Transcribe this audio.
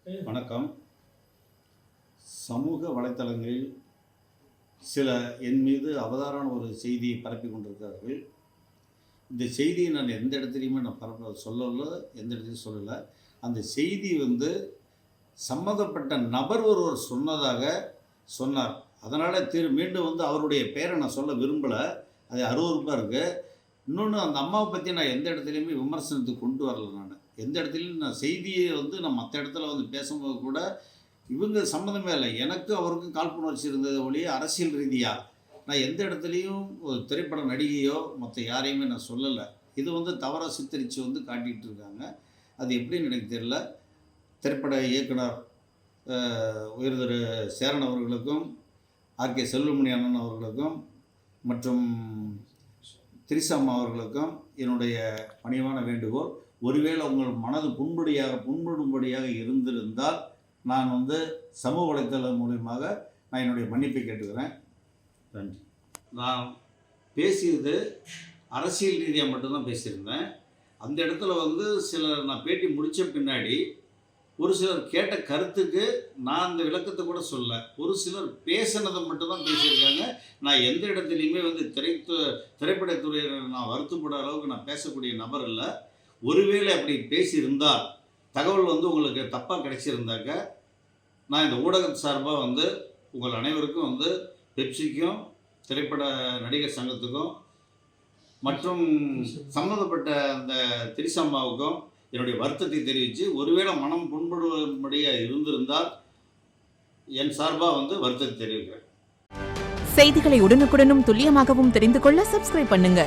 வணக்கம். சமூக வலைத்தளங்களில் சில என் மீது அவதாறான ஒரு செய்தியை பரப்பி கொண்டிருக்கிறார்கள். இந்த செய்தியை நான் எந்த இடத்துலையுமே நான் சொல்லலை, எந்த இடத்துலையும் சொல்லலை. அந்த செய்தி சம்மந்தப்பட்ட நபர் ஒருவர் சொன்னதாக சொன்னார். அதனால் மீண்டும் அவருடைய பெயரை நான் சொல்ல விரும்பலை. அது அருவருப்பாக இருக்குது. இன்னொன்று, அந்த அம்மாவை பற்றி நான் எந்த இடத்துலையுமே விமர்சனத்துக்கு கொண்டு வரலை. நான் எந்த இடத்துலையும் நான் செய்தியை நான் மற்ற இடத்துல பேசும்போது கூட இவங்க சம்மந்தமே இல்லை. எனக்கும் அவருக்கும் காழ்ப்புணர்ச்சி இருந்தது ஒழிய அரசியல் ரீதியாக நான் எந்த இடத்துலையும் ஒரு திரைப்பட நடிகையோ மற்ற யாரையுமே நான் சொல்லலை. இது தவறாக சித்தரித்து காட்டிகிட்டு இருக்காங்க. அது எப்படின்னு எனக்கு தெரியல. திரைப்பட இயக்குனர் உயர் திரு சேரன் அவர்களுக்கும், ஆர்கே செல்வமணி அண்ணன் அவர்களுக்கும் மற்றும் திரிசம்மா அவர்களுக்கும் என்னுடைய பணிவான வேண்டுகோள், ஒருவேளை உங்கள் மனது புண்படும்படியாக இருந்திருந்தால் நான் சமூக வலைத்தளம் மூலியமாக நான் என்னுடைய மன்னிப்பை கேட்டுக்கிறேன். நன்றி. நான் பேசியது அரசியல் ரீதியாக மட்டும்தான் பேசியிருந்தேன். அந்த இடத்துல சிலர் நான் பேட்டி முடித்த பின்னாடி ஒரு சிலர் கேட்ட கருத்துக்கு நான் அந்த விளக்கத்தை கூட சொல்ல, ஒரு சிலர் பேசினதை மட்டும்தான் பேசியிருக்காங்க. நான் எந்த இடத்துலையுமே திரைப்படத்துறையை நான் வருத்தப்பட அளவுக்கு நான் பேசக்கூடிய நபர் இல்லை. ஒருவேளை அப்படி பேசியிருந்தால் தகவல் உங்களுக்கு தப்பாக கிடைச்சிருந்தாக்க நான் இந்த ஊடகம் சார்பாக உங்கள் அனைவருக்கும் பெப்சிக்கும் திரைப்பட நடிகர் சங்கத்துக்கும் மற்றும் சம்மந்தப்பட்ட அந்த திரிசம்மாவுக்கும் என்னுடைய வருத்தத்தை தெரிவித்து, ஒருவேளை மனம் புண்படும்படியாக இருந்திருந்தால் என் சார்பாக வருத்தத்தை தெரிவிக்கிறேன். செய்திகளை உடனுக்குடனும் துல்லியமாகவும் தெரிந்து கொள்ள சப்ஸ்கிரைப் பண்ணுங்க.